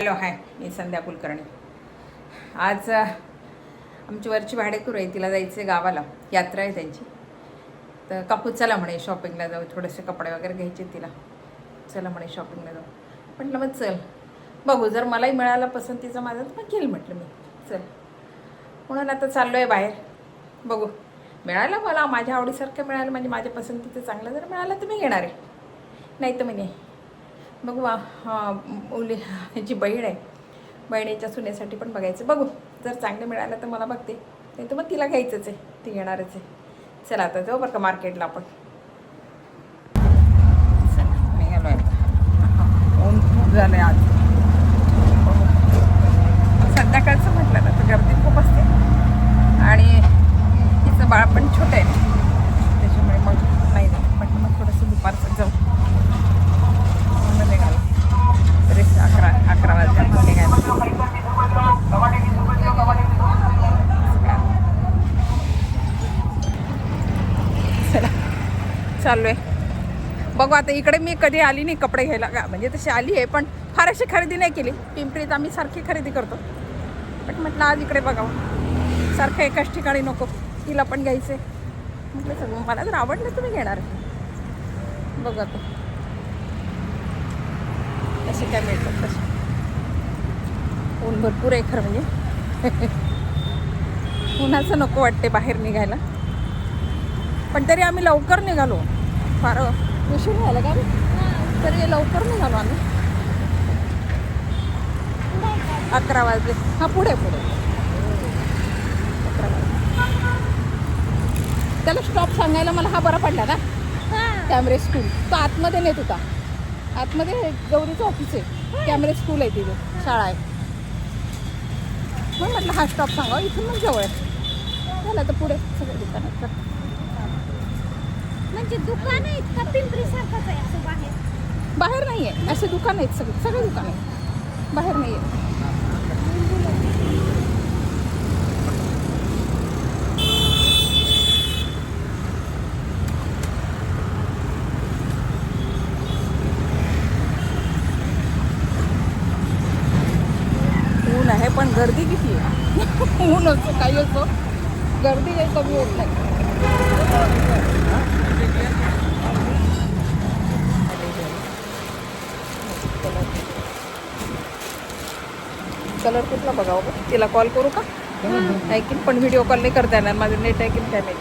Hello hi, मी संध्या कुलकर्णी. आज आमची वरची भाडेकरू आहे, तिला जायचं आहे गावाला, यात्रा आहे त्यांची. तर काकू चला म्हणे शॉपिंगला जाऊ, थोडेसे कपडे वगैरे घ्यायचे तिला. चला म्हणे शॉपिंगला जाऊ. म्हटलं मग चल बघू, जर मलाही मिळाला पसंतीचा माझा तर मग घेईल म्हटलं मी. चल म्हणून आता चाललो आहे बाहेर. बघू मिळालं मला माझ्या आवडीसारखं मिळालं, म्हणजे माझ्या पसंतीचं चांगलं जर मिळालं तर मी घेणार आहे, नाही तर मी नाही. बघू मुली ह्याची बहीण आहे, बहिणीच्या सुनेसाठी पण बघायचं. बघू जर चांगलं मिळालं तर मला बघते, नाही तर मग तिला घ्यायचंच आहे, ती घेणारच आहे. चला आता जाऊ बरं का मार्केटला आपण. चला निघालो आहे. ऊन खूप झालं आहे आज. संध्याकाळचं म्हटलं ना तर गर्दी खूप असते आणि तिचं बाळ पण छोटं आहे, त्याच्यामुळे मग नाही म्हटलं मग थोडंसं दुपारचं जाऊ. निघालो तरी 11 वाजता निघायला. चला चाललो आहे. बघू आता इकडे मी कधी आली नाही कपडे घ्यायला का, म्हणजे तशी आली आहे पण फार अशी खरेदी नाही केली. पिंपरीत आम्ही सारखी खरेदी करतो, पण म्हटलं आज इकडे बघावं, सारखं एकाच ठिकाणी नको. तिला पण घ्यायचं आहे म्हटलं, सगळं मला जर आवडलं तुम्ही घेणार आहे. बघू आता कसे काय मिळतात तसे. ऊन भरपूर आहे खरं, म्हणजे उन्हाचं नको वाटते बाहेर निघायला. पण तरी आम्ही लवकर निघालो, फार उशीर झाला का तरी लवकर निघालो आम्ही. 11 वाजले. हां पुढे 11 वाजले. त्याला स्टॉप सांगायला मला हा बरा पडला ना, कॅमेरे स्कूल. तो आतमध्ये नेत होता, आतमध्ये गौरीचं ऑफिस आहे, कॅमेरे स्कूल आहे, तिथे शाळा आहे. मग म्हटलं हा स्टॉप सांगा, इथून मग जवळ आहे. झालं तर पुढे सगळे दुकान आहेत. म्हणजे दुकान आहेत का पिंपरी सारखंच आहे असं बाहेर? बाहेर नाही आहे, असे दुकान आहेत, सगळे दुकान आहेत, बाहेर नाही आहे. ऊन आहे पण गर्दी किती आहे. ऊन असो काही असो, गर्दी काही कमी होत नाही. कलर कुठला बघावं बघ, तिला कॉल करू का? आहे की पण व्हिडिओ कॉल नाही करता येणार, माझं नेट आहे की काय नाही.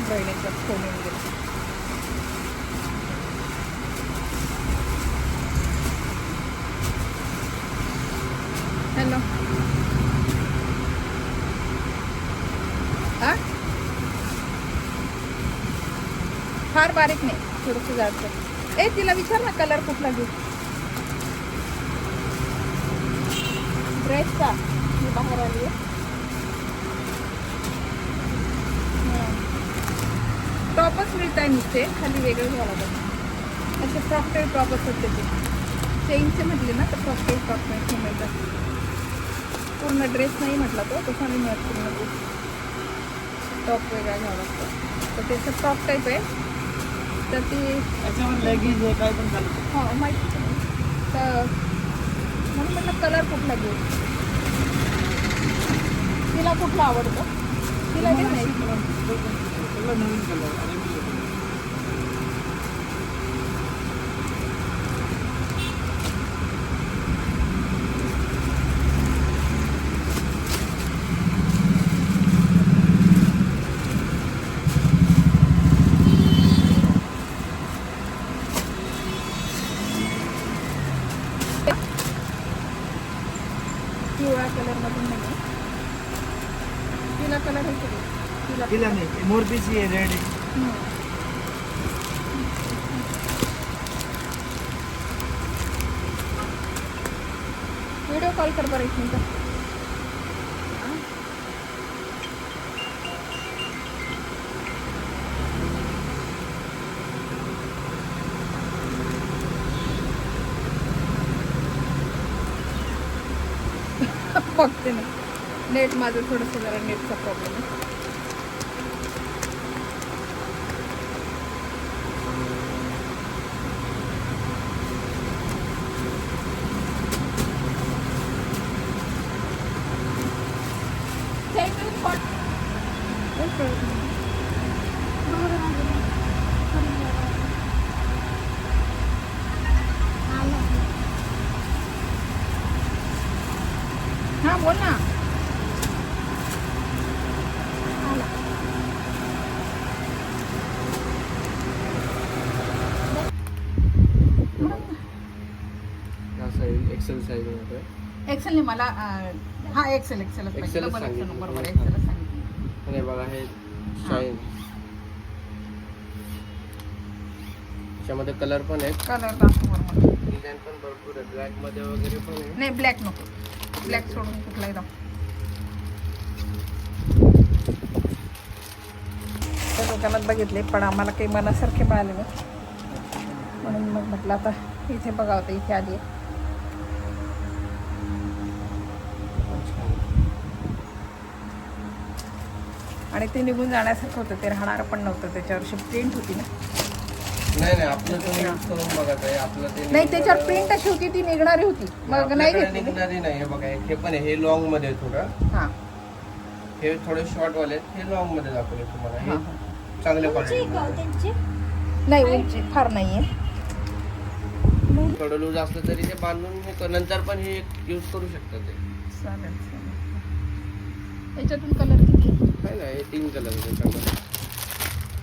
बहिणीचा फोन येऊन गेला. हॅलो हां, फार बारीक नाही, थोडंसं जास्त. तिला विचार ना कलर कुठला घेऊ ड्रेसचा. मी बाहेर आली आहे. टॉपच मिळत आहे नुसते, खाली वेगळं घ्यावं लागतं. असे फ्रॉकटेल टॉप असतात त्याचे, चेनचे म्हटले ना तर फ्रॉकटेल टॉप मिळतात. पूर्ण ड्रेस नाही म्हटला तो, तसा नाही मिळत पूर्ण ड्रेस. टॉप वेगळा घ्यावा लागतो. तर त्याचं फ्रॉक टाईप आहे, तर ती लेगिन्स आहे काय पण चालतं. हो माहिती नाही. तर म्हणून म्हटलं कलर कुठला घेऊ, तिला कुठला आवडतो तिला दे नाही. सगळं नवीन कलर आणि पिवळा कलरमधून नाही, तिला कलर आहे की तिला नाही, मोरपीची आहे, रेड आहे. व्हिडिओ कॉल कर बरं 1 मिनिट. बघते ना नेट माझं थोडंसं जरा नेटचा प्रॉब्लेम आहे. हां बोल ना. एक्सेल साईज मध्ये एक्सेलने मला हा एक्सेलच पाहिजे. एक्सेलच डबल एक्सेल सांगितलं. बरोबर एक्सेलच सांगितलं. आणि बघा हे शाईन त्याच्यामध्ये कलर पण आहे, कलर दाखव बरोबर. डिझाईन पण भरपूर आहे, ब्लॅक मध्ये वगैरे पण आहे. नाही ब्लॅक नको. ब्लॅक सोडून कुठलाही दाखव. त्या दुकानात बघितले पण आम्हाला काही मनासारखे मिळाले नाही, म्हणून मग म्हटलं आता इथे बघावं. तर इथे आली आहे. आणि ते निघून जाण्यासारखं होतं, ते राहणारं पण नव्हतं. त्याच्यावरची प्रिंट होती ना. नाही आपलं तुम्ही यूज करून बघा काय आपलं ते नाही त्याच्यावर प्रिंट अशी होती, ती निघणारी होती. मग नाही आपल्याकडे घेतली. निघणारी नाही. हे बघा हे पण आहे, हे लॉंग मध्ये आहे थोडं. हां हे थोडे शॉर्ट वाले आहेत, हे लॉंग मध्ये दाखवले तुम्हाला. हां हे चांगल्या उंची आहे का हो क्वालिटी. त्यांची? नाही उंची फार नाही आहे. थोडं लूज असलं तरी ते बांधून हे नंतर पण हे यूज करू शकता ते. चालेल चालेल. याच्यातून कलर किती आहे? काय नाही हे 3 कलर आहे त्याच्यामध्ये.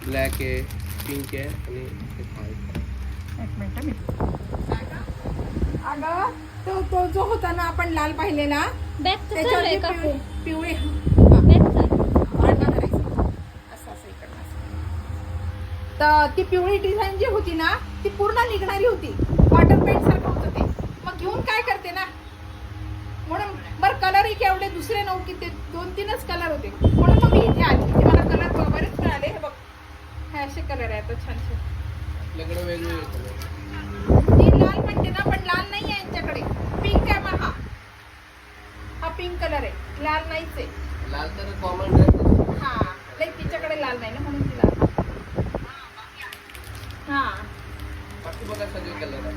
ब्लॅक आहे, पिंक आहे आणि हे व्हाईट. एक मिनिट मी अगं तो जो होता ना आपण लाल पाहिलेला, बॅगचं चालू त्याच्यावर आहे जे का पिवळे बॅगचं आहे. आडवा करायचं. असं असं इकडनं असं. तर ती पिवळी डिझाईन जी होती ना ती पूर्ण निघणारी होती. वॉटर पेंट सारखं होतं ते. मग घेऊन काय करते ना, म्हणून बरं कलरही केवढे दुसरे नव्हते, ते 2-3च कलर होते. म्हणून मग मी इथे आली. इथे मला कलर बरेच मिळाले. हे बघ हे असे कलर आहेत छान छान. आपल्याकडे वेगवेगळे कलर. ती लाल म्हणते ना, पण लाल नाही आहे यांच्याकडे. पिंक आहे मग हा पिंक कलर आहे, लाल नाहीच आहे. लाल तर कॉमन ड्रेस. हा नाही तिच्याकडे लाल नाही ना, म्हणून ती लाल. हा बाकी बघा सगळे कलर आहेत.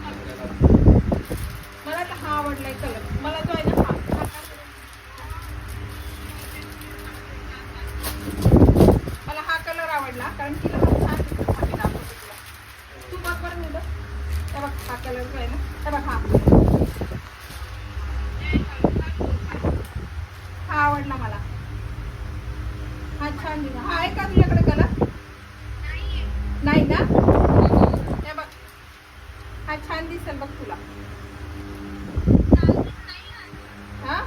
मला तर हा आवडलाय कलर. मला जो आहे ना हा मला हा कलर आवडला, कारण की छान दिसतो. खाली दाखवते तुला. तू बघ बरं मुलं. हे बघ हा कलर जो आहे ना, हे बघ हा आवडला मला. हा छान दिला. हा आहे का तुझ्याकडे कलर? नाही ना. हे बघ हा छान दिसेल बघ तुला. हा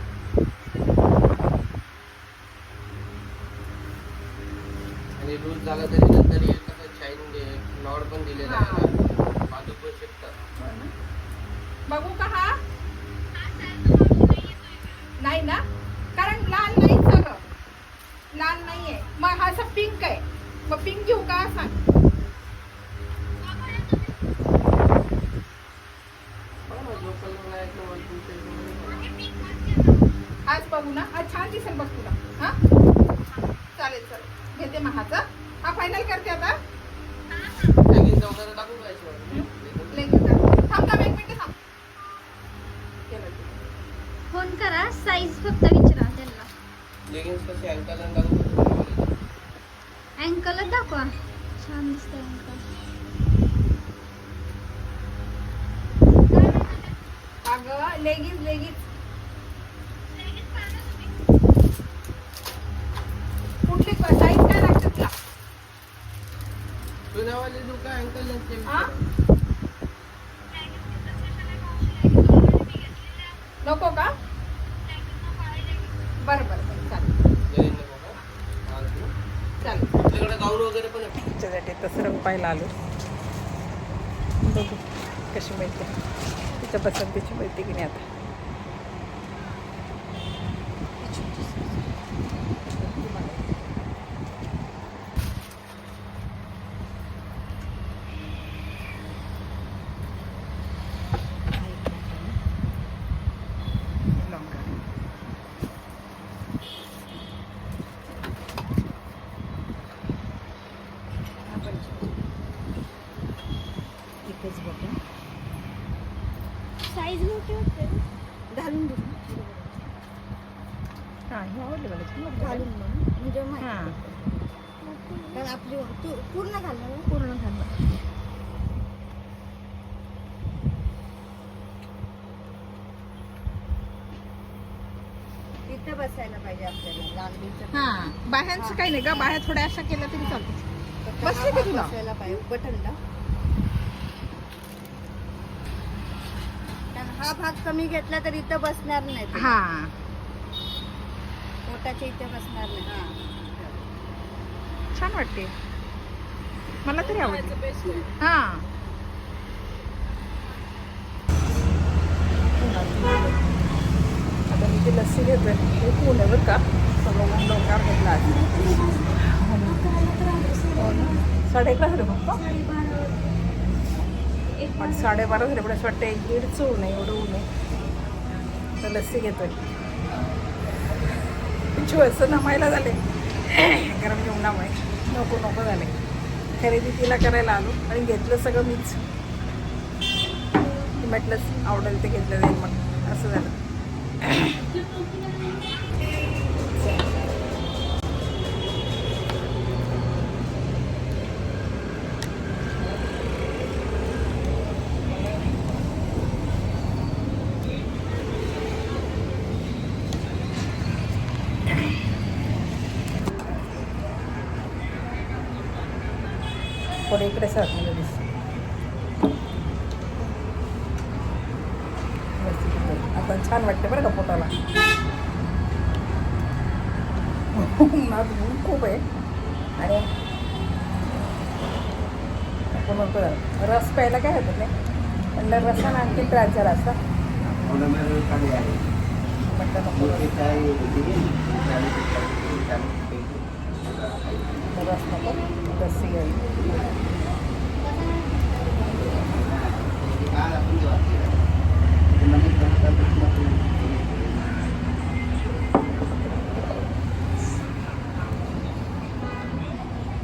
आणि लूज झाला तरी नंतर हे कसं शाईन नॉड पण दिलेला आहे ना, बाजू पण शिकतात. बघू का हा? नाही ना, कारण लाल नाही सगळं. लाल नाहीये. मग हा असं पिंक आहे. मग पिंक घेऊ का सांग? आज बघू ना. आज छान दिसेल बघ तुला. हा चालेल चल घेते महाचा. हा फायनल करते आता. लेगिन्स वगैरे टाकू का याच्यावर? लेगिंग थांब थांब 1 मिनिट थांब. फोन करा, साईज फक्त विचारा त्यांना. लेगिन्स कसे अँकल टाकू? अँकलच दाखवा. छान दिसतंय अँकल. अगं लेगिंग कुठली साईज काय लागते तुला? तुझ्यावाले जो काय अँकल हा? नको का? बरं बरं बरं चालेल चालेल. आपल्याकडे गाऊन वगैरे पण आहे. त्याच्यासाठी तसं रंग पाहायला आलो. बघू कशी मिळते. तिच्या पसंतीची मिळते की नाही आता. एकच बघा. साईज मोठी होते घालून देऊ हां हे आवडले मला छान घालून वाटलं. मग म्हणजे हां कारण आपली तू पूर्ण घालणार ना? पूर्ण घालणं. तिथं बसायला पाहिजे आपल्याला लांबीचं हां बाह्यांचं काही नाही का, बाह्या थोड्या अशा केल्या तरी चालतं. बसले का तुला? बसायला पाहिजे बटनला. कारण हा भाग कमी घेतला तर इथं बसणार नाही ते. हां पोटाच्या इथे बसणार नाही. छान वाटते मला तरी आवडते. हां आता मी ते लस्सी घेतोय ते ऊन आहे बरं का, सगळं ऊन डोक्यावर घेतलं आज. 11:30 झाले फक्त. पण 12:30 झाले पण असं वाटतं 1-1.5 ऊन आहे, एवढं ऊन आहे. तर लस्सी घेतोय. असं नमायला झाले गरम जेवणामुळे नको नको झाले. खरेदी तिला करायला आलो आणि घेतलं सगळं मीच. म्हटलंच आवडेल ते घेतलं जाईल मग असं झालं. थोडे इकडे सरकलेलं दिसतं. आता छान वाटते बरं का पोटाला. उन्हात ऊन खूप आहे आणि नको झालं. रस प्यायला काय होतं नाही पण रसानं आणखी त्रास झाला असता. म्हटलं नको रस नको लस्सी घ्यावी.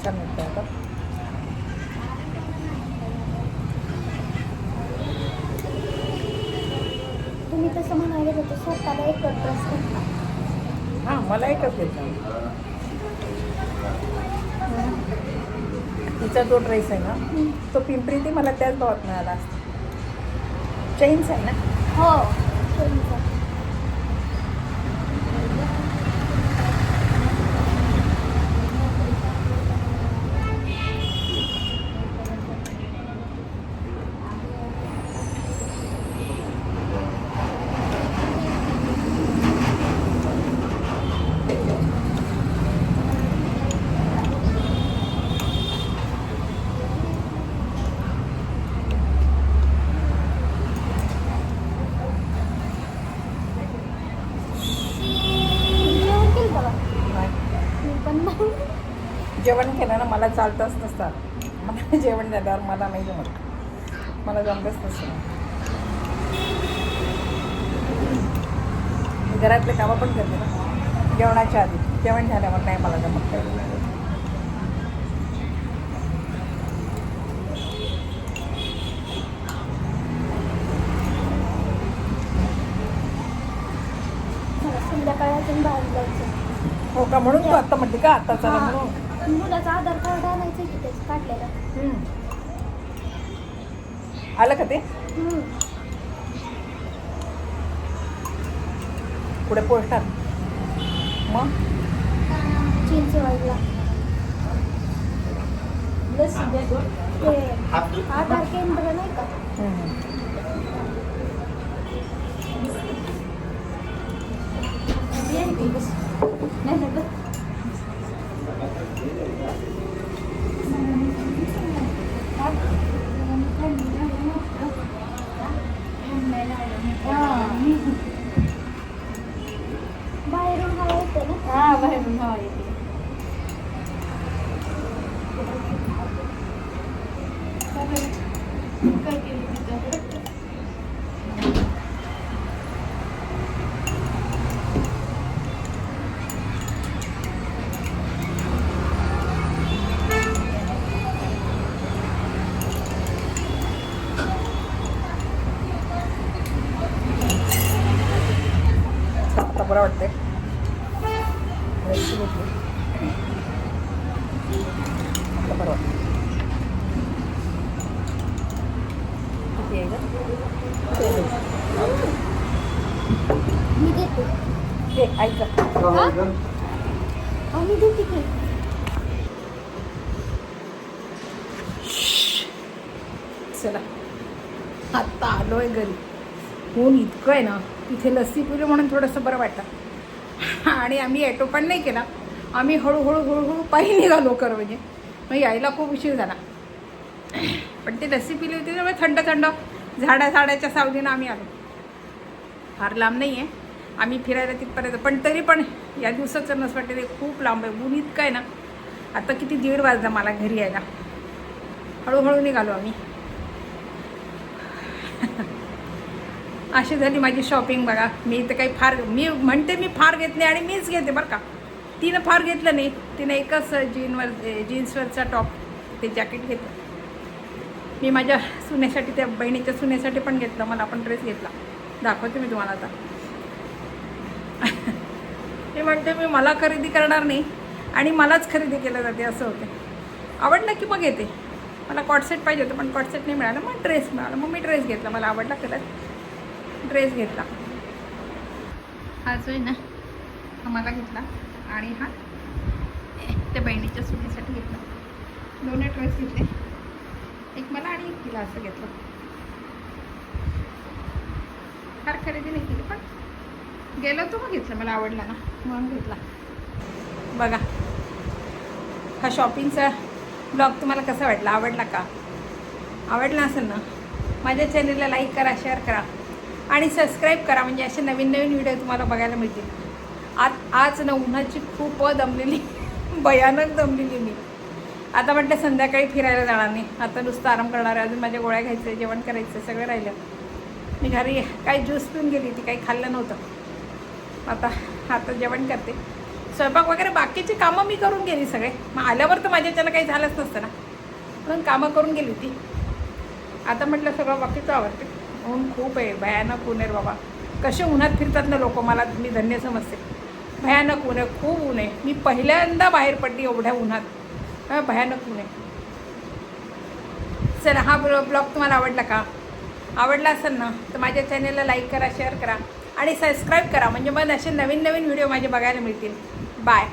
छान वाटतं आता. तुम्ही तसं म्हणायला होतं स्वतःला एक ड्रेस करता. हां मला एकच घेतला. तिचा जो ड्रेस आहे ना तो पिंपरी ते मला त्याच भावात मिळाला असता. चेन्स आहे ना. हो तुमचं. जेवण केलं का? मी पण नाही. जेवण केलं ना मला चालतंच नसतं. मला जेवण झाल्यावर मला नाही जमत. मला जमतच नसतं. मी घरातले कामं पण करते ना जेवणाच्या आधी. जेवण झाल्यावर नाही मला जमत काय. मला संध्याकाळातून बाहेर जायचं. हो का म्हणून तू आत्ता म्हणते का आत्ता चला म्हणून. मुलाचं आधार कार्ड आणायचं की त्याचं काढलेलं. आलं का ते पुढे पोस्टात मग चिंचवडला ते आधार केंद्र नाही का? बाहेरून हवा येते ना. बाहेरून हवा येते. काय केलं तिथं? बरोबर किती आहे गं? मी देते. ते ऐक मी देते की. चला आत्ता आलो आहे घरी. ऊन इतकं आहे ना, तिथे लस्सी पिली म्हणून थोडंसं बरं वाटतं. आणि आम्ही ॲटो पण नाही केला, आम्ही हळूहळू पायी निघालो खरं म्हणजे. मग यायला खूप उशीर झाला, पण ती लस्सी पिली होती त्यामुळे थंड थंड झाडाच्या सावलीनं आम्ही आलो. फार लांब नाही आहे, आम्ही फिरायला तिथपर्यंत, पण तरी पण या दिवसाचं नसं वाटतं, ते खूप लांब आहे. ऊन इतकं आहे ना, आता किती 1:30 वाजला मला घरी यायला. हळूहळू निघालो आम्ही. अशी झाली माझी शॉपिंग बघा. मी तर काही फार, मी म्हणते मी फार घेत नाही आणि मीच घेते बरं का. तिनं फार घेतलं नाही, तिनं एकच जीन्सवरचा टॉप, ते जॅकेट घेतलं. मी माझ्या सुनेसाठी, त्या बहिणीच्या सुनेसाठी पण घेतलं. मला पण ड्रेस घेतला, दाखवते मी तुम्हाला आता. मी म्हणते मी मला खरेदी करणार नाही आणि मलाच खरेदी केलं जाते, असं होते. आवडलं की मग येते. मला कॉटसेट पाहिजे होतं पण कॉटसेट नाही मिळालं, मग ड्रेस मिळाला. मग मी ड्रेस घेतला, मला आवडला कलर, ड्रेस घेतला. हा जो आहे ना, हा मला घेतला आणि हा त्या बहिणीच्या सुनेसाठी घेतला. दोन्ही ड्रेस घेतले, एक मला आणि एक तिला, असं घेतलं. फार खरेदी नाही केली, पण गेलो तो मग घेतलं, मला आवडला ना म्हणून घेतला. बघा हा शॉपिंगचा ब्लॉग तुम्हाला कसा वाटला, आवडला का? आवडला असेल ना, माझ्या चॅनलला लाईक करा, शेअर करा आणि सबस्क्राईब करा, म्हणजे असे नवीन व्हिडिओ तुम्हाला बघायला मिळतील. आज ना उन्हाची खूप दमलेली, भयानक दमलेली मी. आता म्हटलं संध्याकाळी फिरायला जाणार नाही, आता नुसतं आराम करणार आहे. अजून माझ्या गोळ्या घ्यायचे, जेवण करायचं, सगळं राहिलं. मी घरी काही ज्यूस पिऊन गेली होती, काही खाल्लं नव्हतं. आता जेवण करते, स्वयंपाक वगैरे बाकीची कामं मी करून गेली सगळे. मग आल्यावर तर माझ्याच्यानं काही झालंच नसतं ना, म्हणून कामं करून गेली होती. आता म्हटलं सगळं बाकीचं आवडते. ऊन खूप आहे, भयानक ऊन आहे बाबा. कसे उन्हात फिरतात ना लोक, मला मी धन्य समजते. भयानक ऊन आहे, खूप ऊन आहे. मी पहिल्यांदा बाहेर पडली एवढ्या उन्हात, भयानक ऊन आहे. चला, हा ब्लॉग तुम्हाला आवडला का? आवडला असेल ना तर माझ्या चॅनलला लाईक करा, शेअर करा आणि सबस्क्राईब करा, म्हणजे मग असे नवीन व्हिडिओ माझे बघायला मिळतील. बाय.